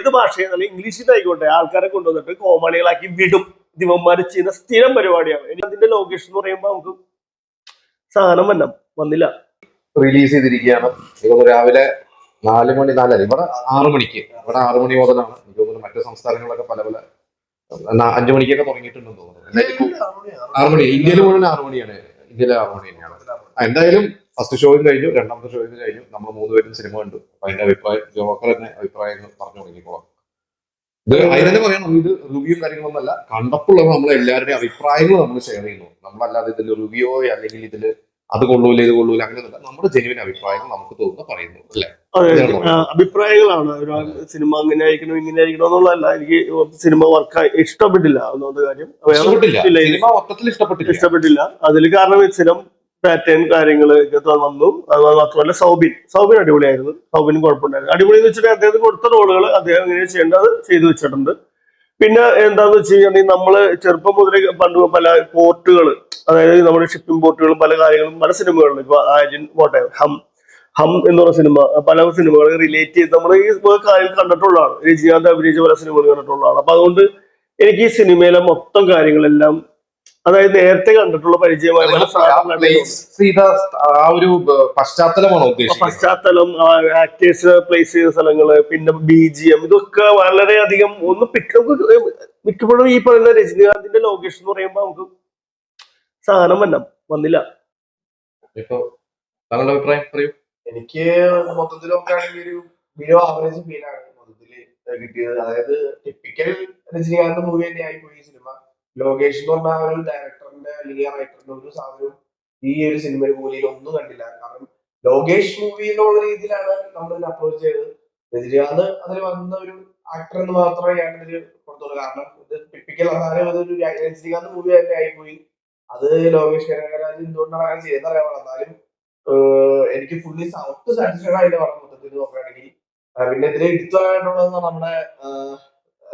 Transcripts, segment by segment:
ഏത് ഭാഷയും നല്ല ഇംഗ്ലീഷിൽ ആയിക്കോട്ടെ ആൾക്കാരെ കൊണ്ടുവന്നിട്ട് കോമാളികളാക്കി വിടും. ദിവന്മാര് ചെയ്യുന്ന സ്ഥിരം പരിപാടിയാണ്. ഇനി അതിന്റെ ലൊക്കേഷൻ എന്ന് പറയുമ്പോൾ നമുക്ക് സാധനം വന്നില്ല. റിലീസ് ചെയ്തിരിക്കുകയാണ്. രാവിലെ 4 മണി 4:30 ഇവിടെ 6 മണിക്ക്. ഇവിടെ 6 മണി മുതലാണ്. എനിക്ക് തോന്നുന്നു മറ്റു സംസ്ഥാനങ്ങളിലൊക്കെ പല 5 മണിക്കൊക്കെ തുടങ്ങിയിട്ടുണ്ടെന്ന് തോന്നുന്നു. 6 മണി ഇന്ത്യയിൽ മുഴുവൻ 6 മണിയാണ്. ഇന്ത്യയിലെ 6 മണി തന്നെയാണ്. എന്തായാലും ഫസ്റ്റ് ഷോയും കഴിഞ്ഞു, രണ്ടാമത്തെ ഷോയും കഴിഞ്ഞു. നമ്മൾ 3 പേരും സിനിമ കണ്ടു. അപ്പൊ അതിന്റെ അഭിപ്രായം ജോക്കർ തന്നെ അഭിപ്രായങ്ങൾ പറഞ്ഞു തുടങ്ങിക്കോളാം. ഇത് അതിന് തന്നെ പറയണം, ഇത് റിവ്യൂ കാര്യങ്ങളൊന്നല്ല, കണ്ടപ്പോൾ നമ്മൾ എല്ലാവരുടെയും അഭിപ്രായങ്ങൾ നമ്മൾ ഷെയർ ചെയ്യുന്നു. നമ്മളല്ലാതെ ഇതിൽ റിവ്യൂ അല്ലെങ്കിൽ ഇതില് അത് കൊള്ളൂല ഇത് കൊള്ളൂല അങ്ങനെയൊന്നുമില്ല. നമ്മുടെ ജെന്യുവൻ അഭിപ്രായങ്ങൾ നമുക്ക് തോന്നുന്ന പറയുന്നു അല്ലെ? അഭിപ്രായങ്ങളാണ്. സിനിമ അങ്ങനെ ആയിരിക്കണം ഇങ്ങനെ ആയിരിക്കണം എന്നുള്ളതല്ല. എനിക്ക് സിനിമ വർക്ക് ഇഷ്ടപ്പെട്ടില്ല ഒന്നാമത്തെ കാര്യം. ഇഷ്ടപ്പെട്ടില്ല. അതിൽ കാരണം സ്ഥിരം പാറ്റേൺ കാര്യങ്ങൾ വന്നു. അത് മാത്രമല്ല സൗബിൻ അടിപൊളിയായിരുന്നു. സൗബിനും കുഴപ്പമുണ്ടായിരുന്നു. അടിപൊളി എന്ന് വെച്ചിട്ട് അദ്ദേഹത്തിന് കൊടുത്ത റോളുകൾ അദ്ദേഹം എങ്ങനെ ചെയ്യേണ്ടത് ചെയ്തു വെച്ചിട്ടുണ്ട്. പിന്നെ എന്താന്ന് വെച്ച് കഴിഞ്ഞാൽ നമ്മള് ചെറുപ്പം മുതലേ പണ്ട് പല പോർട്ടുകൾ, അതായത് നമ്മുടെ ഷിപ്പിംഗ് പോർട്ടുകളും പല കാര്യങ്ങളും പല സിനിമകളിലും ഇപ്പൊ ആര്യൻ പോട്ടെ, ഹം എന്ന് പറഞ്ഞ സിനിമ, പല സിനിമകൾ റിലേറ്റ് ചെയ്ത് നമ്മൾ ഈ കാര്യം കണ്ടിട്ടുള്ളതാണ്. രജനീകാന്ത് അഭിനയിച്ച പല സിനിമകൾ കണ്ടിട്ടുള്ളതാണ്. അപ്പൊ അതുകൊണ്ട് എനിക്ക് ഈ സിനിമയിലെ മൊത്തം കാര്യങ്ങളെല്ലാം, അതായത് നേരത്തെ കണ്ടിട്ടുള്ള പരിചയമായ പശ്ചാത്തലം, ആക്ടേഴ്സ് പ്ലേസ് ചെയ്ത സ്ഥലങ്ങള്, പിന്നെ BGM, ഇതൊക്കെ വളരെയധികം മിക്കപ്പോഴും ഈ പറയുന്ന രജനീകാന്തിന്റെ ലൊക്കേഷൻ എന്ന് പറയുമ്പോ നമുക്ക് സാധനം വന്നില്ല. എനിക്ക് മൊത്തത്തിൽ നോക്കുകയാണെങ്കിൽ ഒരു ബിലോ ആവറേജ് ഫീലാണ് മൊത്തത്തില് കിട്ടിയത്. അതായത് ടിപ്പിക്കൽ രജനീകാന്ത് മൂവി തന്നെയായി പോയി സിനിമ. ലോകേഷ് എന്ന് പറഞ്ഞ ഒരു ഡയറക്ടറിന്റെ അല്ലെങ്കിൽ റൈറ്ററിന്റെ ഒരു സാധനവും ഈ ഒരു സിനിമയിൽ മൂവിയിൽ ഒന്നും കണ്ടില്ല. കാരണം ലോകേഷ് മൂവി എന്നുള്ള രീതിയിലാണ് നമ്മൾ ഇതിനെ അപ്രോച്ച് ചെയ്തത്. രജനീകാന്ത് അതിൽ വന്ന ഒരു ആക്ടർ എന്ന് മാത്രമേ ഞാൻ ഇതിൽ കൊടുത്തുള്ളൂ. കാരണം ഇത് ടിപ്പിക്കൽ ഒരു രജനീകാന്ത് മൂവി തന്നെ ആയിപ്പോയി. അത് ലോകേഷ് കനകരാജ് എന്തുകൊണ്ടാണ് അങ്ങനെ ചെയ്യുന്നത് അറിയാൻ. എന്നാലും എനിക്ക് ഫുള്ളി ഒട്ടും സാറ്റിസ്ഫൈഡ് ആയിട്ട് പറഞ്ഞു മൊത്തത്തിൽ നോക്കുകയാണെങ്കിൽ. പിന്നെ ഇതിൽ എടുത്തതായിട്ടുള്ളത് നമ്മുടെ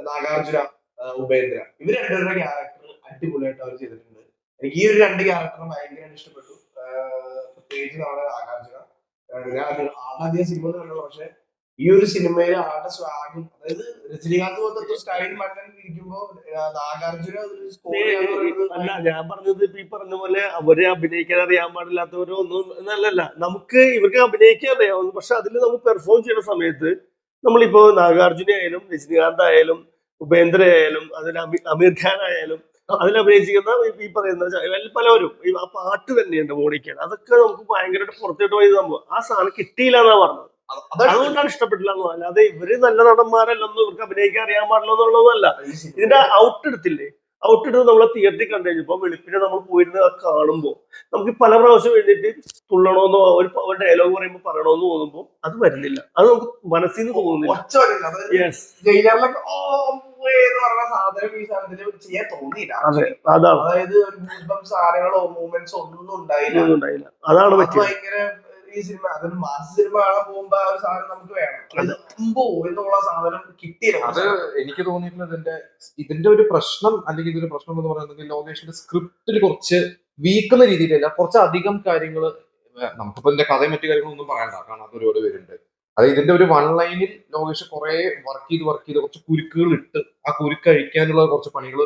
നാഗാർജുന, ഉപേന്ദ്ര, ഇവർ രണ്ടുപേരുടെ ക്യാരക്ടർ അടിപൊളിയായിട്ട് അവർ ചെയ്തിട്ടുണ്ട്. എനിക്ക് ഈ ഒരു 2 ക്യാരക്ടറും ഭയങ്കരമായിട്ട് ഇഷ്ടപ്പെട്ടു. പ്രത്യേകിച്ച് നമ്മുടെ നാഗാർജുന. ഞാൻ ആദ്യം സിനിമ കണ്ടുള്ളൂ, പക്ഷെ ഈ ഒരു സിനിമയിൽ ആളുടെ സ്വാഗം, അതായത് രജനീകാന്ത് പോലത്തെ സ്റ്റൈൽ മണ്ണൻ ഇരിക്കുമ്പോ നാഗാർജുന അല്ല, ഞാൻ പറഞ്ഞത് ഈ പറഞ്ഞ പോലെ അവരെ അഭിനയിക്കാൻ അറിയാൻ പാടില്ലാത്തവരോ ഒന്നും എന്നല്ല. നമുക്ക് ഇവർക്ക് അഭിനയിക്കാൻ അറിയാവുന്നു. പക്ഷെ അതിൽ നമുക്ക് പെർഫോം ചെയ്യുന്ന സമയത്ത് നമ്മളിപ്പോ നാഗാർജുന ആയാലും രജനീകാന്ത് ആയാലും ഉപേന്ദ്ര ആയാലും അതിൽ അമീർ ഖാൻ ആയാലും അതിൽ അഭിനയിച്ചിരിക്കുന്ന ഈ പറയുന്ന പലവരും ആ പാട്ട് തന്നെയുണ്ട് മോണിക്കാണ്. അതൊക്കെ നമുക്ക് ഭയങ്കരമായിട്ട് പുറത്തോട്ട് പോയി സംഭവം. ആ സാധനം കിട്ടിയില്ല എന്നാ പറഞ്ഞത്. അതുകൊണ്ടാണ് ഇഷ്ടപ്പെട്ടില്ല എന്ന്. അല്ലാതെ ഇവര് നല്ല നടന്മാരല്ലെന്നും ഇവർക്ക് അഭിനയിക്കാൻ അറിയാൻ പാടില്ല എന്നുള്ളതല്ല. ഇതിന്റെ ഔട്ട് എടുത്തില്ലേ, ഔട്ട് എടുത്ത് നമ്മളെ തിയേറ്ററിൽ കണ്ടു കഴിഞ്ഞപ്പോ വെളുപ്പിനെ നമ്മൾ പോയിരുന്ന് കാണുമ്പോ നമുക്ക് പല പ്രാവശ്യം എഴുതിയിട്ട് തുള്ളണോന്നോ ഒരു ഡയലോഗ് പറയുമ്പോൾ പറയണോന്ന് തോന്നുമ്പോ അത് വരുന്നില്ല. അത് നമുക്ക് മനസ്സിൽ നിന്ന് തോന്നുന്നില്ല. അതെ, അതാണ് സാധനങ്ങളോ മൂവ്മെന്റ്സോ ഒന്നും ഉണ്ടായില്ല. അതാണ് പറ്റിയത്. ഈ സിനിമ അതൊരു മാസ സിനിമ കാണാൻ പോകുമ്പോ ആ ഒരു സാധനം നമുക്ക് വേണം. എന്നുള്ള സാധനം കിട്ടിയില്ല. അത് എനിക്ക് തോന്നിയിട്ടുള്ളത് ഇതിന്റെ ഒരു പ്രശ്നം, അല്ലെങ്കിൽ ഇതൊരു പ്രശ്നം എന്ന് പറയുന്നത് ലോകേഷിന്റെ സ്ക്രിപ്റ്റിൽ കുറച്ച് വീക്കുന്ന രീതിയിലല്ല, കുറച്ച് അധികം കാര്യങ്ങൾ. നമുക്കിപ്പോ ഇതിന്റെ കഥയും മറ്റു കാര്യങ്ങളൊന്നും പറയണ്ട, കാരണം അത് ഒരുപാട് പേരുണ്ട്. അത് ഇതിന്റെ ഒരു 1 ലൈനിൽ ലോകേഷ് കുറെ വർക്ക് ചെയ്ത് കുറച്ച് കുരുക്കുകൾ ഇട്ട് ആ കുരുക്ക് അഴിക്കാനുള്ള കുറച്ച് പണികൾ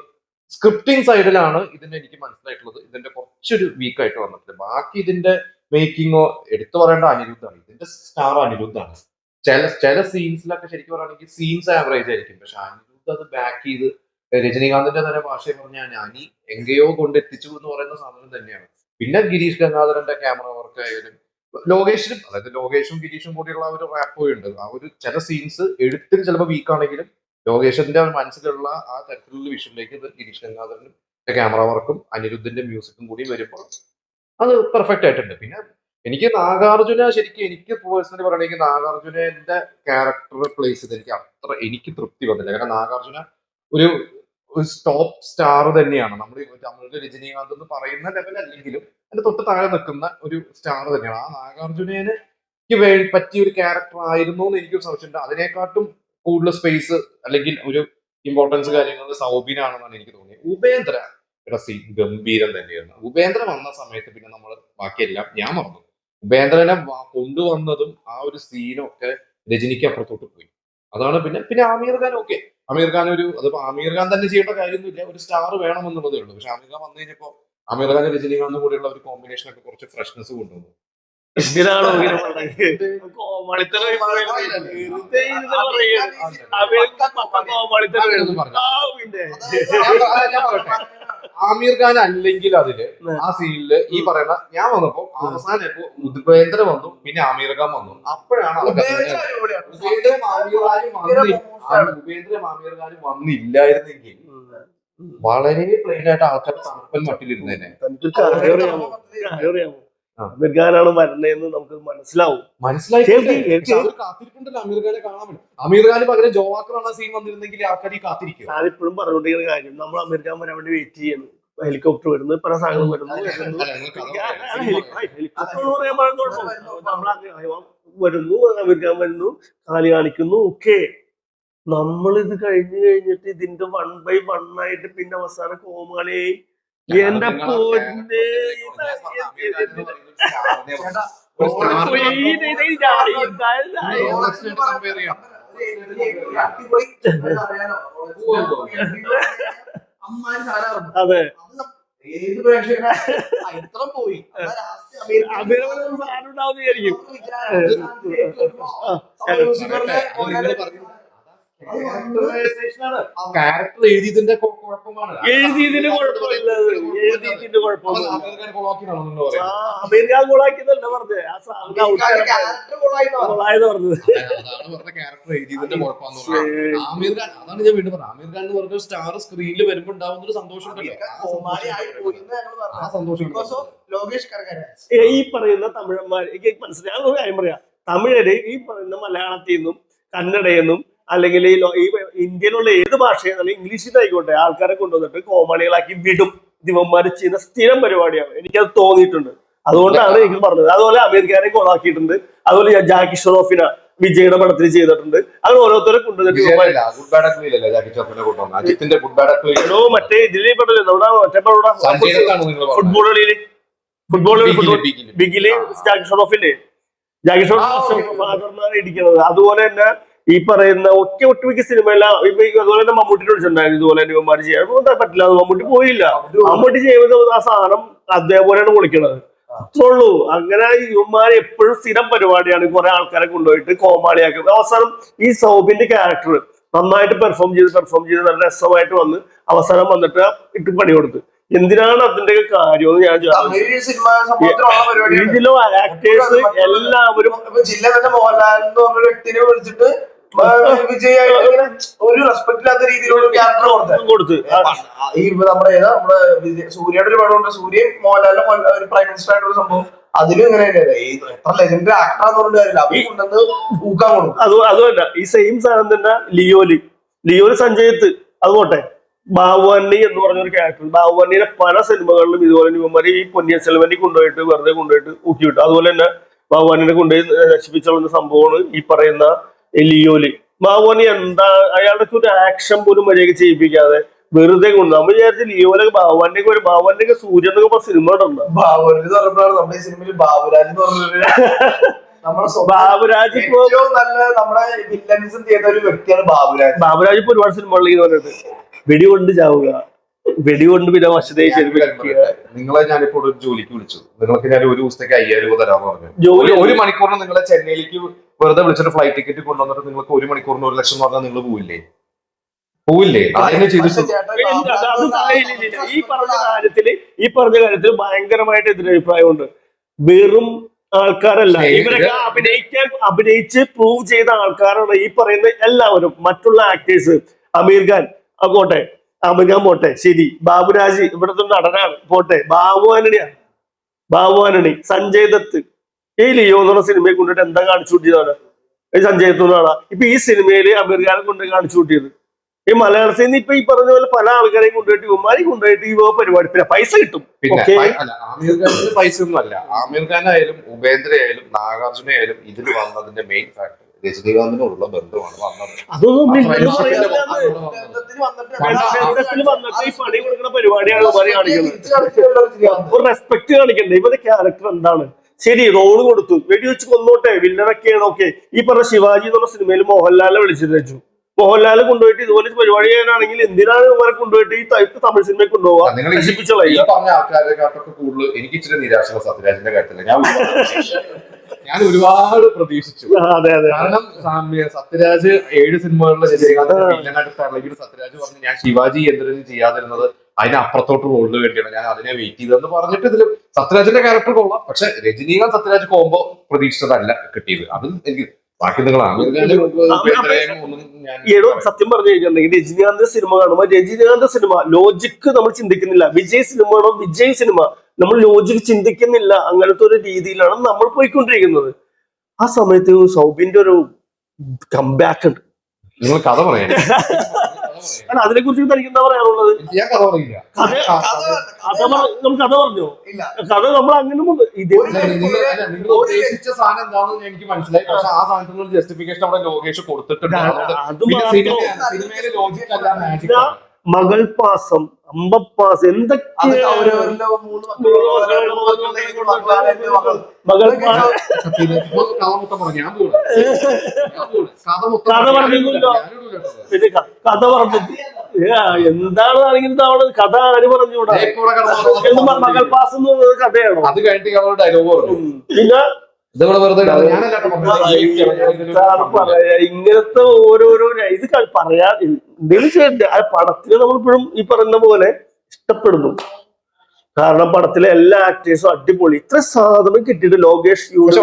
സ്ക്രിപ്റ്റിംഗ് സൈഡിലാണ് ഇതിന്റെ എനിക്ക് മനസ്സിലായിട്ടുള്ളത്. ഇതിന്റെ കുറച്ചൊരു വീക്കായിട്ട് വന്നിട്ടുണ്ട്. ബാക്കി ഇതിന്റെ മേക്കിങ്ങോ എടുത്തു പറയേണ്ട അനിരുദ്ധാണ്. ഇതിന്റെ സ്റ്റാർ അനിരുദ്ധാണ്. ചില സീൻസിലൊക്കെ ശരിക്കും പറയുകയാണെങ്കിൽ സീൻസ് ആവറേജ് ആയിരിക്കും, പക്ഷെ അനിരുദ്ധ് അത് ബാക്ക് ചെയ്ത് രജനീകാന്തിന്റെ തന്നെ ഭാഷയിൽ പറഞ്ഞാൽ അനി എങ്കയോ കൊണ്ടെത്തിച്ചു എന്ന് പറയുന്ന സാധനം തന്നെയാണ്. പിന്നെ ഗിരീഷ് ഗംഗാധരന്റെ ക്യാമറ വർക്ക് ആയാലും ലോകേഷിനും, അതായത് ലോകേഷും ഗിരീഷും കൂടിയുള്ള ആ ഒരു റാപ്പോ ഉണ്ട്. ആ ഒരു ചില സീൻസ് എഴുത്തിൽ ചിലപ്പോൾ വീക്കാണെങ്കിലും ലോകേഷിന്റെ മനസ്സിലുള്ള ആ തരത്തിലുള്ള വിഷനിലേക്ക് ഗിരീഷ് ഗംഗാധരനും ക്യാമറ വർക്കും അനിരുദ്ധിന്റെ മ്യൂസിക്കും കൂടി വരുമ്പോൾ അത് പെർഫെക്റ്റ് ആയിട്ടുണ്ട്. പിന്നെ എനിക്ക് നാഗാർജുന, ശരിക്കും എനിക്ക് പേഴ്സണലി പറയണെങ്കിൽ നാഗാർജുനന്റെ ക്യാരക്ടർ പ്ലേസ് ചെയ്ത് എനിക്ക് തൃപ്തി വന്നില്ല. കാരണം നാഗാർജുന ഒരു ടോപ്പ് സ്റ്റാർ തന്നെയാണ്. നമ്മളുടെ രജനീകാന്ത് എന്ന് പറയുന്ന ലെവൽ അല്ലെങ്കിലും അതിന്റെ തൊട്ട് താഴെ നിൽക്കുന്ന ഒരു സ്റ്റാർ തന്നെയാണ്. ആ നാഗാർജുനന് പറ്റിയ ഒരു ക്യാരക്ടർ ആയിരുന്നു എന്ന് എനിക്കൊരു സംശയമുണ്ട്. അതിനെക്കാട്ടും കൂടുതൽ സ്പേസ് അല്ലെങ്കിൽ ഒരു ഇമ്പോർട്ടൻസ് കാര്യങ്ങൾ സൗബിനാണെന്നാണ് എനിക്ക് തോന്നിയത്. ഉപേന്ദ്ര സീൻ ഗംഭീരം തന്നെയായിരുന്നു. ഉപേന്ദ്ര വന്ന സമയത്ത് പിന്നെ നമ്മൾ ബാക്കിയെല്ലാം ഞാൻ മറന്നു. ഉപേന്ദ്രനെ കൊണ്ടുവന്നതും ആ ഒരു സീനും ഒക്കെ രജനിക്ക് അപ്പുറത്തോട്ട് പോയി. അതാണ്. പിന്നെ ആമീർ ഖാൻ ഓക്കെ, ആമീർ ഖാൻ അതിപ്പോ ആമീർ ഖാൻ തന്നെ ചെയ്യേണ്ട കാര്യമൊന്നുമില്ല, ഒരു സ്റ്റാർ വേണമെന്നുള്ളതേ ഉള്ളൂ. പക്ഷെ ആമീർ ഖാൻ വന്നു കഴിഞ്ഞപ്പോ ആമീർ ഖാൻ രജനീകാന്തും കൂടെയുള്ള ഒരു കോമ്പിനേഷൻ ഒക്കെ കുറച്ച് ഫ്രഷ്നെസ് കൊണ്ടുവന്നു. എന്തിനാണോ ഇങ്ങനെ പറയുന്നത്? കോമാളിത്തരം വെറുതെ ഇരുന്ന് പറയുകയാണ്. കോമാളിത്തരം അങ്ങനെയൊന്നും പറഞ്ഞു. പിന്നെ ഞാൻ പറയട്ടെ, ആമീർ ഖാൻ അല്ലെങ്കിൽ അതില് ആ സീനില് ഈ പറയുന്ന ഞാൻ വന്നപ്പോ അവസാനം ഇപ്പൊ ഉപേന്ദ്ര വന്നു, പിന്നെ ആമീർ ഖാൻ വന്നു. അപ്പോഴാണ് ഉപേന്ദ്രയും ആമീർ ഖാനും വന്നില്ലായിരുന്നെങ്കിൽ വളരെ പ്ലെയിൻ ആയിട്ട് ആൾക്കാർ തണുപ്പൻ മട്ടിലിരുന്നേനെ. ആമീർ ഖാനാണ് വരണേന്ന് നമുക്ക് മനസ്സിലാവും. മനസ്സിലായി കാത്തിരിപ്പുണ്ടല്ലോ ആമീർ ഖാനെ കാണാൻ വേണ്ടി. ആമീർ ഖാന് പകരം ജോവാക്കറാണ് ആ സീൻ വന്നിരുന്നെങ്കിൽ ആൾക്കാർ ഈ കാത്തിരിക്കും. ഞാനിപ്പോഴും പറഞ്ഞുകൊണ്ടിരിക്കുന്ന കാര്യം, നമ്മൾ ആമീർ ഖാൻ വരാൻ വേണ്ടി വെയിറ്റ് ചെയ്യുന്നു. ഹെലികോപ്റ്റർ വരുന്നു, പല സാധനങ്ങൾ വരുന്നു. ഹെലികോപ്റ്റർ പറയാൻ വരുന്നു, ആമീർ ഖാൻ വരുന്നു, കാലി കാണിക്കുന്നു. ഓക്കെ, നമ്മളിത് കഴിഞ്ഞിട്ട് ഇതിന്റെ 1/1 ആയിട്ട് പിന്നെ അവസാനം കോമാളിയായി. എന്റെ പൊന്നെ, അതെ ഏത് പ്രേക്ഷകനാ ഇത്ര പോയി സാധനമുണ്ടാവുന്നതായിരിക്കും. ക്യാരക്ടർ എഴുതിയതിന്റെ കുഴപ്പമാണ്. എഴുതിയതിന് കുഴപ്പമില്ല, എഴുതിയതിന്റെ കുഴപ്പമില്ല. ആമീർ ഖാൻ കൊളാക്കിയതാണോ നിങ്ങൾ പറയുന്നത്? ആമീർ ഖാൻ കൊളാക്കിയതല്ല പറഞ്ഞത്, ആ സാധനം കൊളായെന്ന് പറഞ്ഞത്. അതാണ് പറഞ്ഞ ക്യാരക്ടർ എഴുതിയതിന്റെ കുഴപ്പമെന്ന് പറഞ്ഞത്. ആമീർ ഖാൻ, അതാണ് ഞാൻ വീണ്ടും പറഞ്ഞത്, ആമീർ ഖാൻ എന്ന് പറഞ്ഞ സ്റ്റാർ സ്ക്രീനിൽ വരുമ്പോൾ ഉണ്ടാവുന്ന ഒരു സന്തോഷം ഉണ്ടല്ലോ, ആ സന്തോഷം. ഈ പറയുന്ന തമിഴന്മാർ, എനിക്ക് മനസ്സിലായ ഒരു കാര്യം പറയാം, തമിഴര് ഈ പറയുന്ന മലയാളത്തിൽ നിന്നും കന്നഡയിൽ നിന്നും അല്ലെങ്കിൽ ഈ ഇന്ത്യയിലുള്ള ഏത് ഭാഷയിൽ അല്ലെങ്കിൽ ഇംഗ്ലീഷിൽ ആയിക്കോട്ടെ ആൾക്കാരെ കൊണ്ടുവന്നിട്ട് കോമാളികളാക്കി വിടും. ദിവന്മാര് ചെയ്യുന്ന സ്ഥിരം പരിപാടിയാണ്, എനിക്കത് തോന്നിയിട്ടുണ്ട്. അതുകൊണ്ടാണ് എനിക്ക് പറഞ്ഞത്. അതുപോലെ ആമീർ ഖാനെ കൊളാക്കിയിട്ടുണ്ട്, അതുപോലെ ജാക്കി ഷെറോഫിനെ വിജയുടെ പടത്തിൽ ചെയ്തിട്ടുണ്ട്. അങ്ങനെ ഓരോരുത്തരെ കൊണ്ടുവന്നിട്ട് മറ്റേ ഇതിലേ ഫുട്ബോൾ ബിഗില് ജാക്കി ഷെറോഫില്ലേ, ജാക്കി ഷെറോഫ് ഫാദറിനാണ് ഇടിക്കുന്നത്. അതുപോലെ തന്നെ ഈ പറയുന്ന ഒട്ടുമിക്ക സിനിമയെല്ലാം ഇപ്പൊ അതുപോലെ തന്നെ മമ്മൂട്ടിനെ വിളിച്ചിട്ടുണ്ടായിരുന്നു ഇതുപോലെ തന്നെ ഇവന്മാര് ചെയ്യാൻ പറ്റില്ല, മമ്മൂട്ടി പോയില്ല. മമ്മൂട്ടി ചെയ്യുന്നത് ആ സാധനം അതേപോലെയാണ് പൊളിക്കണത്, അത്രേ ഉള്ളൂ. അങ്ങനെ ഇവന്മാര് എപ്പോഴും സ്ഥിരം പരിപാടിയാണ് കുറെ ആൾക്കാരെ കൊണ്ടുപോയിട്ട് കോമാളിയാക്കുന്നത്. അവസാനം ഈ സൗബിന്റെ ക്യാരക്ടർ നന്നായിട്ട് പെർഫോം ചെയ്ത് നല്ല രസമായിട്ട് വന്ന് അവസാനം വന്നിട്ട് ഇട്ട് പണി കൊടുത്ത്. എന്തിനാണ് അതിന്റെ കാര്യം ഞാൻ ഇതിലോ ആക്ടേഴ്സ് എല്ലാവരും ജില്ല തന്നെ മോഹൻലാൽ എന്ന് പറഞ്ഞ വ്യക്തിനെ വിളിച്ചിട്ട് വിജയ് ഒരു റെസ്പെക്ട് ഇല്ലാത്ത രീതിയിലുള്ള ക്യാരക്ടർ കൊടുത്ത് ഈ നമ്മുടെ സൂര്യയുടെ ഒരു പടമുണ്ട്, സൂര്യ മോഹൻലാലിന്റെ ഒരു പ്രൈം മിനിസ്റ്റർ ആയിട്ടുള്ള സംഭവം, അതിലും ഇങ്ങനെ എത്ര ലെജൻഡറി ആക്ടറാന്ന് പറഞ്ഞിട്ട് കാര്യമില്ല, അവർ കൊണ്ടുവന്ന് ഊക്കാൻ കൊടുക്കും. അതുമല്ല ഈ സെയിം സാധനം തന്നെ ലിയോല് സഞ്ജയത്ത് അതുപോട്ടെ. ബാഹുബലി എന്ന് പറഞ്ഞൊരു ക്യാരക്ടർ, ബാഹുബലിയുടെ പല സിനിമകളിലും ഇതുപോലെ ഇവന്മാര് ഈ പൊന്നിയൻ സെൽവനെ കൊണ്ടുപോയിട്ട് വെറുതെ കൊണ്ടുപോയിട്ട് ഊക്കിവിട്ടു. അതുപോലെ തന്നെ ബാഹുബലിനെ കൊണ്ടുപോയി നശിപ്പിച്ചുള്ള സംഭവമാണ് ഈ പറയുന്ന ലിയോല്. ബാഹുബലി എന്താ, അയാളുടെ ഒരു ആക്ഷൻ പോലും മര്യാദ ചെയ്യിപ്പിക്കാതെ വെറുതെ കൊണ്ട് നമ്മൾ വിചാരിച്ച ലിയോലൊക്കെ ബാഹുബലിന്റെ സൂര്യൻ എന്നൊക്കെ സിനിമ ഉണ്ട്. ബാബുരാജ് എന്ന് പറഞ്ഞപ്പോഴാണ് നമ്മുടെ ഈ സിനിമയിൽ ബാബുരാജ് എന്ന് പറഞ്ഞൊരു ബാബുരാജ് ഏറ്റവും നല്ല നമ്മുടെ വില്ലനിസം ചെയ്ത ഒരു വ്യക്തിയാണ് ബാബുരാജ്. ബാബുരാജ് ഇപ്പൊ ഒരുപാട് സിനിമകളിൽ പറഞ്ഞിട്ട് വെടികൊണ്ട് ചാവുക, വെടികൊണ്ട് പിന്നെ വശതയെ ശരിപ്പിക്കുക. നിങ്ങളെ ഞാനിപ്പോൾ ഒരു ജോലിക്ക് വിളിച്ചു, നിങ്ങൾക്ക് ഞാൻ ഒരു ദിവസത്തേക്ക് 5000 രൂപ തരാന്ന് പറഞ്ഞു. ഒരു മണിക്കൂറിന് നിങ്ങളെ ചെന്നൈയിലേക്ക് വെറുതെ വിളിച്ചിട്ട് ഫ്ലൈറ്റ് ടിക്കറ്റ് കൊണ്ടുവന്നിട്ട് നിങ്ങൾക്ക് ഒരു മണിക്കൂറിന് 1 ലക്ഷം പറഞ്ഞാൽ നിങ്ങൾ പോവില്ലേ? അതിനെ ചെയ്തിട്ടുണ്ട്. ഈ പറഞ്ഞ കാര്യത്തില് ഭയങ്കരമായിട്ട് എതിരഭിപ്രായമുണ്ട്. വെറും ആൾക്കാരല്ല, ഇവരൊക്കെ അഭിനയിച്ച് പ്രൂവ് ചെയ്ത ആൾക്കാരാണ് ഈ പറയുന്ന എല്ലാവരും. മറ്റുള്ള ആക്ടേഴ്സ്, ആമീർ ഖാൻ പോട്ടെ, ശരി, ബാബുരാജ് ഇവിടുത്തെ നടനാണ് പോട്ടെ, ബാബു ആന്റണി, സഞ്ജയ് ദത്ത്, ഈ ലിയോ എന്നുള്ള സിനിമയെ കൊണ്ടിട്ട് എന്താ കാണിച്ചു കൂട്ടിയതാണ് ഈ സഞ്ജയ് ദത്ത് എന്നാണ്. ഇപ്പൊ ഈ സിനിമയില് അമീർ ഖാനെ കൊണ്ട് കാണിച്ചു കൂട്ടിയത്. ഈ മലയാളത്തിൽ നിന്ന് ഇപ്പൊ ഈ പറഞ്ഞ പോലെ പല ആൾക്കാരെയും കൊണ്ടുപോയിട്ട് ഇവന്മാരെയും കൊണ്ടുപോയിട്ട് ഈ പരിപാടി പിന്നെ പൈസ കിട്ടും. ആമീർ ഖാനിന് പൈസ ഒന്നും അല്ല. ആമീർ ഖാൻ ആയാലും ഉപേന്ദ്ര ആയാലും നാഗാർജുന ആയാലും ഇതിൽ വന്നതിന്റെ മെയിൻ ഫാക്ടർ രജനീകാന്തിനുള്ള ബന്ധമാണ് വന്നത്. അതൊന്നും വന്നിട്ട് ഈ പണി കൊടുക്കുന്ന പരിപാടിയാണ് കാണിക്കുന്നത്. ഒരു റെസ്പെക്ട് കാണിക്കണ്ടേ? ഇവരുടെ ക്യാരക്ടർ എന്താണ്? ശരി റോള് കൊടുത്തു, വെടിവെച്ച് കൊന്നോട്ടെ, വില്ലനൊക്കെയാണ് ഓക്കെ. ഈ പറഞ്ഞ ശിവാജി എന്ന് പറഞ്ഞ സിനിമയിൽ മോഹൻലാലിനെ വിളിച്ചിട്ട് വെച്ചു. മോഹൻലാൽ കൊണ്ടുപോയിട്ട് ഇതുപോലെ പരിപാടി ചെയ്യാനാണെങ്കിൽ എന്തിനാണ് ഇവരെ കൊണ്ടുപോയിട്ട് ഈ തമിഴ് സിനിമയിൽ കൊണ്ടുപോവാ, നിങ്ങൾ ഈ നശിപ്പിച്ച പറഞ്ഞ ആൾക്കാരെക്കാട്ടൊക്കെ കൂടുതൽ എനിക്ക് ഇച്ചിരി നിരാശ സത്യരാജിന്റെ കാര്യത്തില്. ഞാൻ ഒരുപാട് പ്രതീക്ഷിച്ചു. അതെ അതെ. കാരണം സത്യരാജ് 7 സിനിമകളിലെ വില്ലനായിട്ട് സത്യരാജ് പറഞ്ഞു ഞാൻ ശിവാജി എന്തിനും ചെയ്യാതിരുന്നത് അതിനപ്പുറത്തോട്ട് റോളിന് വേണ്ടിയാണ്, ഞാൻ അതിനെ വെയിറ്റ് ചെയ്തതെന്ന് പറഞ്ഞിട്ട് ഇതിൽ സത്യരാജിന്റെ ക്യാരക്ടർ കൊള്ളാം. പക്ഷെ രജനീകാന്ത് സത്യരാജ് കോമ്പോ പ്രതീക്ഷിച്ചതല്ല കിട്ടിയത്. അതും എനിക്ക് ബാക്കി നിങ്ങളാണ് സത്യം പറഞ്ഞു കഴിഞ്ഞിട്ടുണ്ടെങ്കിൽ രജനീകാന്ത് സിനിമ കാണുമ്പോ രജനീകാന്ത് സിനിമ ലോജിക്ക് നമ്മൾ ചിന്തിക്കുന്നില്ല. വിജയ് സിനിമ ആണോ വിജയ് സിനിമ നമ്മൾ ലോജിക്ക് ചിന്തിക്കുന്നില്ല. അങ്ങനത്തെ ഒരു രീതിയിലാണ് നമ്മൾ പോയിക്കൊണ്ടിരിക്കുന്നത്. ആ സമയത്ത് സൗബിന്റെ ഒരു കംബാക്ക് ഉണ്ട്. നിങ്ങൾ കഥ പറയാൻ അതിനെ കുറിച്ച് തനിക്ക് എന്താ പറയാനുള്ളത്? ഞാൻ കഥ പറയില്ല. നമ്മൾ കഥ പറഞ്ഞോ? കഥ നമ്മൾ അങ്ങനെ നിങ്ങൾ ഉദ്ദേശിച്ച സാധനം എന്താണെന്ന് എനിക്ക് മനസ്സിലായി. പക്ഷെ ആ സാധനത്തിനുള്ള ജസ്റ്റിഫിക്കേഷൻ അവിടെ ലോകേഷ് കൊടുത്തിട്ടുണ്ട്. സിനിമയിലെ ലോജിക് അല്ല, മാജിക്. മകൾ പാസം, അമ്പപ്പാസ്, എന്തൊക്കെ മകൾ കഥ പറഞ്ഞില്ലല്ലോ. പിന്നെ കഥ പറഞ്ഞു എന്താണെങ്കിലും കഥ ആര് പറഞ്ഞുകൂടാ? മകൾ പാസ് എന്ന് പറയുന്നത് കഥയാണോ? അത് കഴിഞ്ഞിട്ട് ഡയലോഗ് പറഞ്ഞു. പിന്നെ പറയാ ഇങ്ങനത്തെ ഓരോരോ ഇത് പറയാ എന്തെങ്കിലും ചെയ്യണ്ട. ആ പടത്തിന് നമ്മളിപ്പോഴും ഈ പറയുന്ന പോലെ ഇഷ്ടപ്പെടുന്നു. കാരണം പടത്തിലെ എല്ലാ ആക്ടേഴ്സും അടിപൊളി. ഇത്ര സാധനം കിട്ടിയിട്ട് ലോകേഷ് 3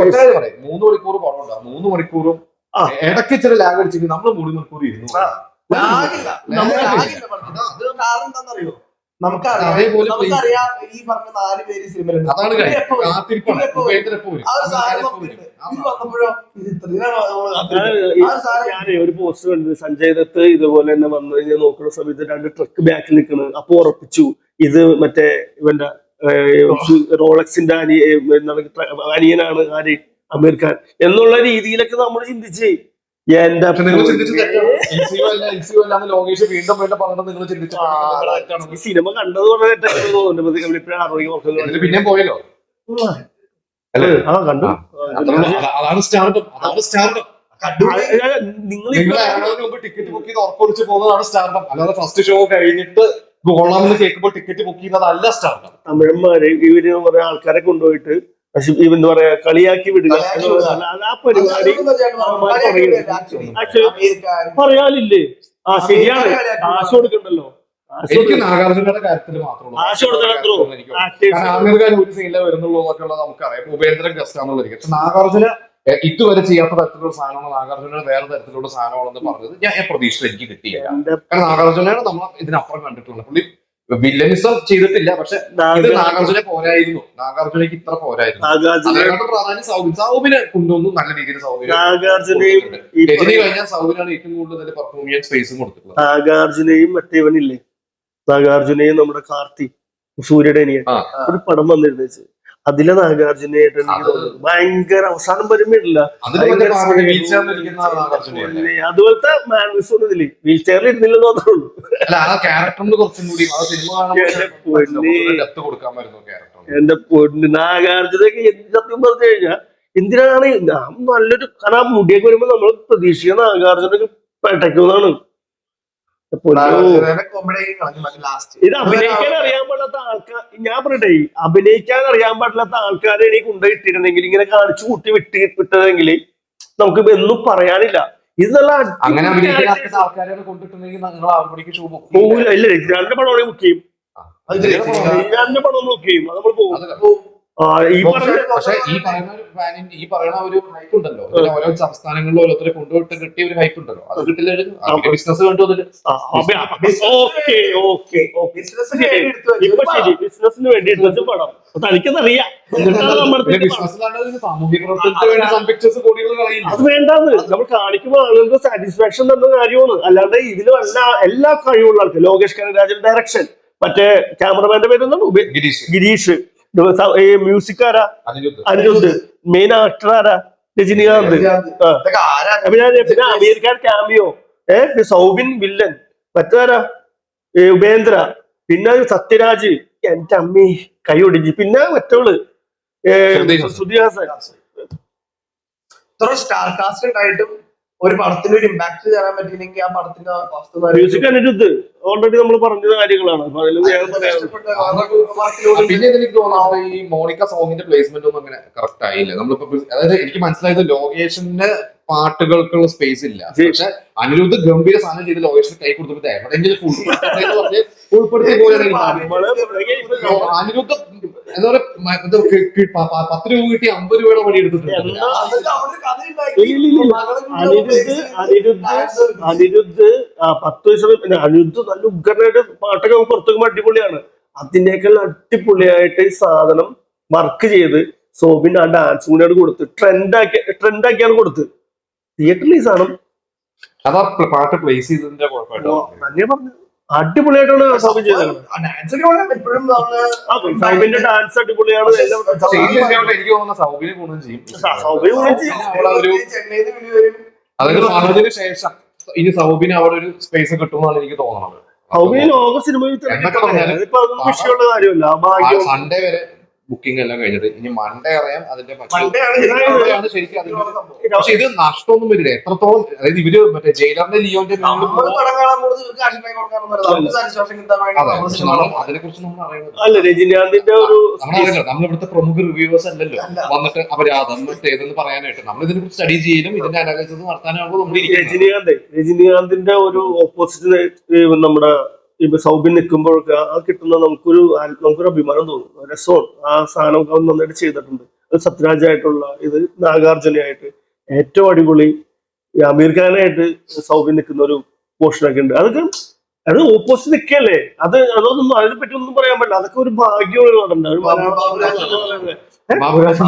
മണിക്കൂർ പടമുണ്ടാവും. 3 മണിക്കൂറും ഇടയ്ക്ക് ഇച്ചിരി ലാഗ് അടിച്ചെങ്കിൽ നമ്മൾ 3 മണിക്കൂർ ഇരുന്നു. നമുക്കറിയാം ഈ പറഞ്ഞ 4 പേര് സിനിമയിലുണ്ട്. ഞാനേ ഒരു പോസ്റ്റ് കണ്ടത് സഞ്ജയ് ദത്ത് ഇതുപോലെ തന്നെ വന്നു കഴിഞ്ഞാൽ നോക്കുന്ന സമയത്ത് 2 ട്രക്ക് ബാക്കിൽ നിൽക്കുന്നത്. അപ്പൊ ഉറപ്പിച്ചു ഇത് മറ്റേ ഇവന്റെ റോളക്സിന്റെ അനിയനാണ് ആര്, അമീർ ഖാൻ എന്നുള്ള രീതിയിലൊക്കെ നമ്മൾ ചിന്തിച്ച് എന്റെ സിനിമ കണ്ടത് പിന്നെ പോയല്ലോ. കണ്ടു. നിങ്ങൾ ടിക്കറ്റ് ബുക്ക് ചെയ്ത് ഉറപ്പൊഴിച്ച് പോകുന്നതാണ് സ്റ്റാർഡം. അല്ലാതെ ഫസ്റ്റ് ഷോ കഴിഞ്ഞിട്ട് കൊള്ളാമെന്ന് കേൾക്കുമ്പോൾ ടിക്കറ്റ് ബുക്ക് ചെയ്യുന്നതല്ല സ്റ്റാർഡം. തമിഴന്മാര് ഇവര് കുറെ ആൾക്കാരെ കൊണ്ടുപോയിട്ട് എന്താ പറയാ കളിയാക്കി വിടുക ആ പരിപാടി പറയാനില്ലേ? ആ ശരിയാണ്, കാശ് കൊടുക്കണ്ടല്ലോ. എനിക്ക് നാഗാർജുനയുടെ കാര്യത്തിൽ മാത്രമേ ആമിർ ഖാൻ ഒരു സീനിലെ വരുന്നുള്ളൂ എന്നൊക്കെയുള്ളത് നമുക്കറിയാം. ഉപേന്ദ്രൻ ഗസ്റ്റ് ആണെന്നുള്ളത്. പക്ഷെ നാഗാർജുന ഇതുവരെ ചെയ്യാത്ത തരത്തിലുള്ള സാധനമാണ്, നാഗാർജുന വേറെ തരത്തിലുള്ള സാധനമാണെന്ന് പറഞ്ഞത് ഞാൻ പ്രതീക്ഷിച്ചത് എനിക്ക് കിട്ടിയില്ല. കാരണം നാഗാർജുനയാണ് നമ്മൾ ഇതിനപ്പുറം കണ്ടിട്ടുള്ളത്. പുള്ളി വില്ലനിസം ചെയ്തിട്ടില്ല. പക്ഷെ ഇത് നാഗാർജുന പോരായിരുന്നു. നാഗാർജുനക്ക് ഇത്ര പോരായിരുന്നു. അതിനെക്കാട്ടും പ്രാധാന്യം സൗബിനെ കൊണ്ടുവന്നു. നല്ല രീതിയിൽ രജനി കഴിഞ്ഞാൽ സൗബിനാണ് ഏറ്റവും കൂടുതൽ പെർഫോം ചെയ്യാൻ സ്പേസും കൊടുത്തിട്ടുള്ളത്. നാഗാർജുനയും മറ്റേവനില്ലേ, നാഗാർജുനയും നമ്മുടെ കാർത്തി സൂര്യയുടെ അനിയൻ ഒരു പടം വന്നിരുന്നു. അതിലെ നാഗാർജുനയായിട്ട് എനിക്ക് തോന്നുന്നു ഭയങ്കര അവസാനം വരുമ്പോഴില്ല അതുപോലത്തെ മാനേഴ്സ് ഇതില് വീൽ ചെയറിൽ ഇരുന്നില്ലെന്ന് തോന്നുള്ളൂ. എന്റെ പൊന്ന് നാഗാർജുനൊക്കെ സത്യം പറഞ്ഞു കഴിഞ്ഞാൽ എന്തിനാണ് നല്ലൊരു കാരണം ആ മുടിയൊക്കെ വരുമ്പോ നമ്മൾ പ്രതീക്ഷിക്കുന്ന നാഗാർജുനൊക്കെ പെട്ടയ്ക്കുന്നതാണ്. ഇത് അഭിനയിക്കാൻ അറിയാൻ പാടില്ലാത്ത ആൾക്കാർ, ഞാൻ പറയട്ടെ, അഭിനയിക്കാൻ അറിയാൻ പാടില്ലാത്ത ആൾക്കാരെ എനിക്ക് കൊണ്ടുപോയിട്ടിരുന്നെങ്കിൽ ഇങ്ങനെ കാണിച്ചു കൂട്ടി വിട്ടതെങ്കിൽ നമുക്ക് ഒന്നും പറയാനില്ല. ഇത് നല്ല പോകില്ല. ഇല്ല രജിനാന്റെ പടം ബുക്ക് ചെയ്യും, രജിനാന്റെ പടം നമ്മൾ ബുക്ക് ചെയ്യും, അത് നമ്മൾ പോകും. ഈ പറയുന്ന ഒരു ഹൈപ്പ് ഉണ്ടല്ലോ, ഓരോ സംസ്ഥാനങ്ങളിലും ഓരോരുത്തരെ കൊണ്ടുപോയിട്ട് കിട്ടിയ ഒരു ഹൈപ്പ് ഉണ്ടല്ലോ, അത് കിട്ടില്ല. ബിസിനസ് വേണ്ടി ബിസിനസിന് വേണ്ടി പടം തനിക്കെന്നറിയാം. സാമൂഹിക പ്രവർത്തനത്തിന് വേണ്ടി സംപിക്ചേഴ്സ് കോടികൾ കളയില്ല. അത് വേണ്ടാന്ന് നമ്മൾ കാണിക്കുമ്പോൾ ആളുകൾക്ക് സാറ്റിസ്ഫാക്ഷൻ തന്ന കാര്യമാണ്. അല്ലാണ്ട് ഇതിലും എല്ലാ കഴിവുള്ള ആൾക്ക് ലോകേഷ് കനരാജൻ ഡയറക്ഷൻ, മറ്റേ ക്യാമറമാന്റെ പേരെന്താണ് ഗിരീഷ്, മ്യൂസിക് ആരാ അനിരുദ്ധ്, മെയിൻ ആക്ടർ ആരാ രജനീകാന്ത്, പിന്നെ അമീർ ഖാൻ ക്യാമിയോ, സൗബിൻ വില്ലൻ, മറ്റാരാ ഉപേന്ദ്ര, പിന്നെ സത്യരാജ്, എന്റെ അമ്മി കൈ ഒടിഞ്ഞ്, പിന്നെ മറ്റവള് ശ്രുതി ഹാസൻ ഇത്ര സ്റ്റാർ കാസ്റ്റ് ഉണ്ടായിട്ടും ഒരു പടത്തിന് ഒരു ഇമ്പാക്ട് തരാൻ പറ്റിയില്ലെങ്കിൽ ആ പടത്തിന്റെ വസ്തുത മ്യൂസിക് അനിരുദ്ധ് ഓൾറെഡി നമ്മൾ പറഞ്ഞ കാര്യങ്ങളാണ്. അപ്പൊ അതിൽ വേറെ പറയാം. പിന്നെ എനിക്ക് തോന്നുന്നത് ഈ മോണിക്ക സോങ്ങിന്റെ പ്ലേസ്മെന്റ് ഒന്നും അങ്ങനെ കറക്റ്റ് ആയില്ല. നമ്മളിപ്പോ അതായത് എനിക്ക് മനസ്സിലായത് ലോകേഷിന്റെ പാട്ടുകൾക്കുള്ള സ്പേസ് ഇല്ല. പക്ഷെ അനിരുദ്ധ് ഗംഭീര സാധനം ചെയ്ത് ലോകേഷിന് കൈ കൊടുത്തിട്ട് എവിടെയെങ്കിലും ഉൾപ്പെടുത്തി പോലെയാണ് അനിരുദ്ധ് എന്താ പറയുക 10 രൂപ കിട്ടി 50 രൂപയുടെ പണി എടുത്തിട്ടുണ്ട്. അനിരുദ്ധ് 10 വയസ്സ് അനിരുദ്ധ് നല്ല ഉഗ്രനായിട്ട് പാട്ടൊക്കെ നമുക്ക് പുറത്തേക്കുമ്പോൾ അടിപൊളിയാണ്. അതിനേക്കാൾ അടിപൊളിയായിട്ട് ഈ സാധനം വർക്ക് ചെയ്ത് സോബിൻ ആ ഡാൻസ് കൂടെ കൊടുത്ത് ട്രെൻഡാക്കിയാണ് കൊടുത്ത് തിയേറ്ററിൽ ഈ സാധനം അതാ പാട്ട് പ്ലേസ് ചെയ്തതിന്റെ കുഴപ്പമായിട്ടോ തന്നെ പറഞ്ഞു. അടിപൊളിയായിട്ടാണ് സോബിൻ ചെയ്തത്. സൗബിന്റെ ഡാൻസ് അടിപൊളിയാണ്. എനിക്ക് തോന്നുന്ന സൗബിനെ ഗുണം ചെയ്യും. അതായത് പറഞ്ഞതിന് ശേഷം ഇനി സൗബിന് അവിടെ ഒരു സ്പേസ് കിട്ടുമെന്നാണ് എനിക്ക് തോന്നുന്നത്. സൗബിന് ലോക സിനിമയിൽ വിഷയമുള്ള കാര്യമല്ല. സൺഡേ വരെ ബുക്കിംഗ് എല്ലാം കഴിഞ്ഞത്. ഇനി മൺഡേ അറിയാം അതിന്റെ ശരിക്കും അതിന്റെ. പക്ഷെ ഇത് നഷ്ടമൊന്നും വരില്ല. എത്രത്തോളം അതായത് ഇവര് മറ്റേ ജയിലറിന്റെ ലിയോന്റെ അതിനെ കുറിച്ച് നമ്മൾ അറിയുന്നത് അല്ല. രജനീകാന്തിന്റെ ഒരു നമ്മളിവിടുത്തെ പ്രമുഖ റിവ്യൂവേഴ്സ് അല്ലല്ലോ വന്നിട്ട് അപരാധം മറ്റേതെന്ന് പറയാനായിട്ട്. നമ്മൾ ഇതിനെ കുറിച്ച് സ്റ്റഡി ചെയ്യലും ഇതിന്റെ അനാലിസിസ് നടത്താനാകുമ്പോൾ നമ്മൾ രജനീകാന്തിന്റെ ഒരു ഓപ്പോസിറ്റ് നമ്മുടെ ഇപ്പൊ സൗബിൻ നിൽക്കുമ്പോഴൊക്കെ ആ കിട്ടുന്ന നമുക്കൊരു അഭിമാനം തോന്നും. രസമാണ്. ആ സാധനം അവൻ നന്നായിട്ട് ചെയ്തിട്ടുണ്ട്. അത് സത്യരാജായിട്ടുള്ള ഇത് നാഗാർജുനയായിട്ട് ഏറ്റവും അടിപൊളി അമീർ ഖാനായിട്ട് സൗബിൻ നിൽക്കുന്ന ഒരു പോർഷനൊക്കെ ഉണ്ട്. അത് ഓപ്പോസിറ്റ് നിൽക്കല്ലേ. അതൊന്നും അതിനെ പറ്റി ഒന്നും പറയാൻ പറ്റില്ല. അതൊക്കെ ഒരു ഭാഗ്യമുള്ള നടണ്ട ബാബുരാജ്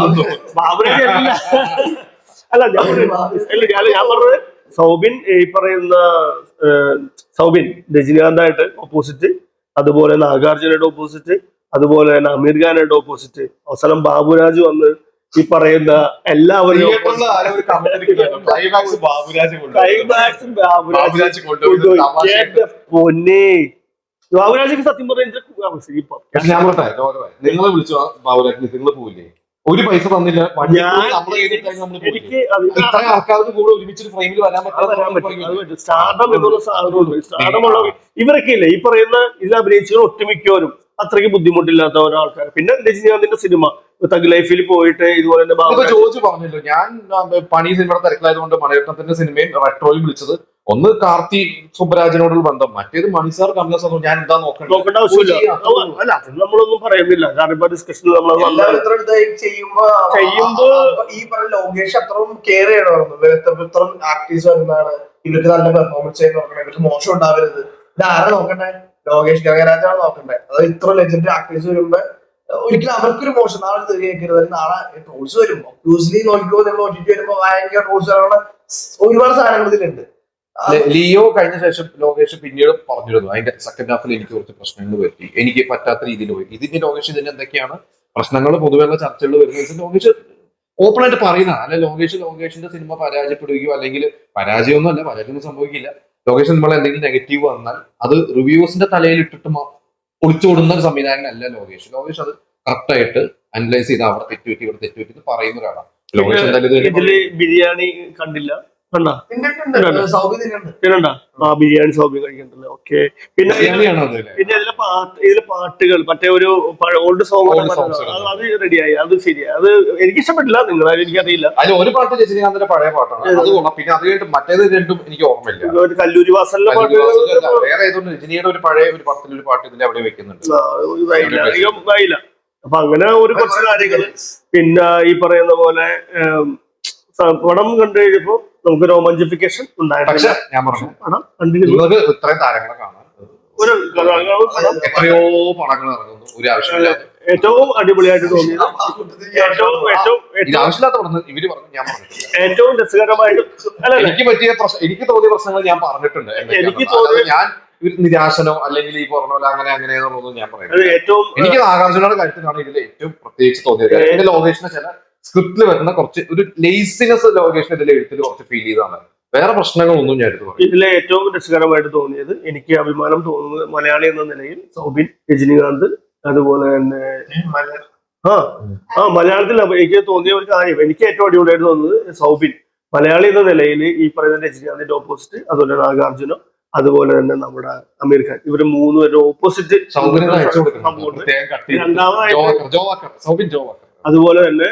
അല്ല. ഞാൻ പറഞ്ഞത് സൗബിൻ ഈ പറയുന്ന സൗബിൻ രജനീകാന്തായിട്ട് ഓപ്പോസിറ്റ്, അതുപോലെ നാഗാർജുനയുടെ ഓപ്പോസിറ്റ്, അതുപോലെ തന്നെ അമീർ ഖാനായിട്ട് ഓപ്പോസിറ്റ്, അവസാനം ബാബുരാജ് വന്ന് ഈ പറയുന്ന എല്ലാവരും പൊന്നെ ബാബുരാജിക്ക് സത്യം പറഞ്ഞ നിങ്ങളെ വിളിച്ചു ബാബുരാജിന് നിങ്ങൾ പോവില്ലേ? ഒരു പൈസ തന്നില്ല. എനിക്ക് ഇത്രയും ആൾക്കാർക്ക് കൂടെ ഒരുമിച്ചൊരു ഫ്രെയിമിൽ വരാൻ പറ്റും. സ്റ്റാർഡം എന്നുള്ള സാധനമുണ്ട്. സ്റ്റാർഡമുള്ള ഇവരൊക്കെ ഇല്ലേ ഈ പറയുന്ന ഇതിൽ അഭിനയിച്ചവർ ഒട്ടുമിക്കവരും അത്രയ്ക്ക് ബുദ്ധിമുട്ടില്ലാത്ത ഒരാൾക്കാർ. പിന്നെ രജനീകാന്തിന്റെ സിനിമ തഗ് ലൈഫിൽ പോയിട്ട് ഇതുപോലെ തന്നെ ജോർജ് പറഞ്ഞല്ലോ, ഞാൻ പണി സിനിമയുടെ തിരക്കിലായതുകൊണ്ട് മണിരത്നത്തിന്റെ സിനിമയും റെട്രോയിൽ വിളിച്ചത് ഒന്ന് കാർത്തി സുബ്രാജിനോടുള്ള ബന്ധം, മറ്റേത് മണിസാർ കമലസാർ. ഞാൻ എന്താ നോക്കേണ്ട ആവശ്യമില്ല. അല്ല നമ്മളൊന്നും പറയുന്നില്ല. കാരണം ഇപ്പൊ ഡിസ്കഷൻ ചെയ്യുമ്പോ ഈ പറഞ്ഞ ലോകേഷ് അത്രയും കെയർ ചെയ്യണമായിരുന്നു. ഇത്രയും ആക്ടേഴ്സ് വരുന്നതാണ്, ഇവർക്ക് നല്ല പെർഫോമൻസ് ചെയ്ത് നോക്കണം, ഇവർക്ക് മോശം ഉണ്ടാവരുത്. ഇത് ആരാ നോക്കണ്ടേ? ലോകേഷ് കനകരാജാണ് നോക്കണ്ടേ. അതായത് ഇത്ര ലെജൻഡറി ആക്ടേഴ്സ് വരുമ്പോ ഒരിക്കലും അവർക്കൊരു മോശം നാളെ കേൾക്കരുത്. നാളെ ട്രോൾസ് വരും. ഒബ്വിയസ്ലി നോക്കിക്കോ, നിങ്ങൾ നോക്കിട്ട് വരുമ്പോ ഭയങ്കര ട്രോൾസ് വരാനുള്ള ഒരുപാട് സാധനങ്ങൾ ഇതിലുണ്ട്. ലിയോ കഴിഞ്ഞ ശേഷം ലോകേഷ് പിന്നീട് പറഞ്ഞിരുന്നു അതിന്റെ സെക്കൻഡ് ഹാഫിൽ എനിക്ക് കുറച്ച് പ്രശ്നങ്ങൾ പറ്റി, എനിക്ക് പറ്റാത്ത രീതിയിൽ പോയി. ഇതിന്റെ ലോകേഷ് ഇതിന്റെ എന്തൊക്കെയാണ് പ്രശ്നങ്ങൾ പൊതുവെയുള്ള ചർച്ചകൾ വരുന്നത് ലോകേഷ് ഓപ്പൺ ആയിട്ട് പറയുന്നതാണ്. അല്ലെ ലോകേഷിന്റെ സിനിമ പരാജയപ്പെടുകയോ അല്ലെങ്കിൽ പരാജയമൊന്നും അല്ല, പരാജയമൊന്നും സംഭവിക്കില്ല. ലോകേഷ് സിനിമകൾ എന്തെങ്കിലും നെഗറ്റീവ് വന്നാൽ അത് റിവ്യൂസിന്റെ തലയിൽ ഇട്ടിട്ട് ഒളിച്ചോടുന്ന ഒരു സംവിധായകനല്ല ലോകേഷ്. ലോകേഷ് അത് കറക്റ്റ് ആയിട്ട് അനലൈസ് ചെയ്ത് അവിടെ തെറ്റുപറ്റി ഇവിടെ തെറ്റുപറ്റി പറയുന്ന ഒരാളാണ് ലോകേഷ്. എന്തായാലും ബിരിയാണി കണ്ടില്ല ബിരിയാണി സൗബി കഴിക്കണ്ടല്ലോ. ഓക്കെ. പിന്നെ ഇതിലെ പാട്ടുകൾ മറ്റേ ഒരു ഓൾഡ് സോങ് അത് റെഡിയായി. അത് ശരിയായി. അത് എനിക്ക് ഇഷ്ടപ്പെട്ടില്ല. നിങ്ങളാരും എനിക്കറിയില്ല. അതിൽ ഒരു പാട്ട് രജനീകാന്തിന്റെ പഴയ പാട്ടാണ്. പിന്നെ അത് കഴിഞ്ഞിട്ട് മറ്റേത് രണ്ടും എനിക്ക് ഓർമ്മയില്ല. കല്ലൂരി വാസലിന്റെ പാട്ട് വേറെ ഏതൊന്നും രജനിയുടെ ഒരു പഴയ ഒരു പടത്തിലൊരു പാട്ട് ഇതിന്റെ അവിടെ വെക്കുന്നുണ്ട്. അപ്പൊ അങ്ങനെ ഒരു കുറച്ച് കാര്യങ്ങൾ. പിന്നെ ഈ പറയുന്ന പോലെ പടം കണ്ടു കഴിഞ്ഞപ്പോ നമുക്ക് രോമാഞ്ചിഫിക്കേഷൻ ഉണ്ടായിട്ടില്ല. ഞാൻ പറഞ്ഞു ഇത്രയും താരങ്ങളെ കാണാൻ എത്രയോ പടങ്ങൾ ഇറങ്ങുന്നു, ഒരു ആവശ്യമില്ല. ഏറ്റവും അടിപൊളിയായിട്ട് തോന്നിയത് ആവശ്യമില്ലാത്ത പടം ഇവര് പറഞ്ഞു. ഞാൻ പറഞ്ഞു ഏറ്റവും രസകരമായിട്ട് എനിക്ക് തോന്നിയ പ്രശ്നങ്ങൾ ഞാൻ പറഞ്ഞിട്ടുണ്ട്. എനിക്ക് തോന്നിയ ഞാൻ നിരാശനോ അല്ലെങ്കിൽ ഈ പറഞ്ഞ പോലെ അങ്ങനെ അങ്ങനെയെന്നുള്ളതൊന്നും ഞാൻ പറയുന്നത്. എനിക്ക് നാഗാർജുനയുടെ കാര്യത്തിലാണ് ഇതിൽ ഏറ്റവും പ്രത്യേകിച്ച് തോന്നിയത്. എന്റെ ലോകേഷിന്റെ ചില സ്ക്രിപ്റ്റിൽ വരുന്ന കുറച്ച് ഒരു ലേസിനെസ് ലോകേഷൻ ഇതിലെ എഴുത്തിൽ കുറച്ച് ഫീൽ ചെയ്താണ്. വേറെ പ്രശ്നങ്ങളൊന്നും ഞാൻ എടുത്തു പറയും. ഇതിലെ ഏറ്റവും രസകരമായിട്ട് തോന്നിയത്, എനിക്ക് അഭിമാനം തോന്നുന്നത് മലയാളി എന്ന നിലയിൽ സൗബിൻ, രജനീകാന്ത്, അതുപോലെ തന്നെ മലയാളത്തിൽ എനിക്ക് തോന്നിയ ഒരു കാര്യം, എനിക്ക് ഏറ്റവും അടിപൊളിയായിട്ട് തോന്നുന്നത് സൗബിൻ മലയാളി എന്ന നിലയിൽ ഈ പറയുന്ന രജനീകാന്തിന്റെ ഓപ്പോസിറ്റ്, അതുപോലെ നാഗാർജുനോ, അതുപോലെ തന്നെ നമ്മുടെ അമീർ ഖാൻ, ഇവര് മൂന്നുപേരും ഓപ്പോസിറ്റ്. സൗബിനെ അയച്ചു കൊടുക്കണം. രണ്ടാമതായിട്ട് ജോ വാക്കർ. അതുപോലെ തന്നെ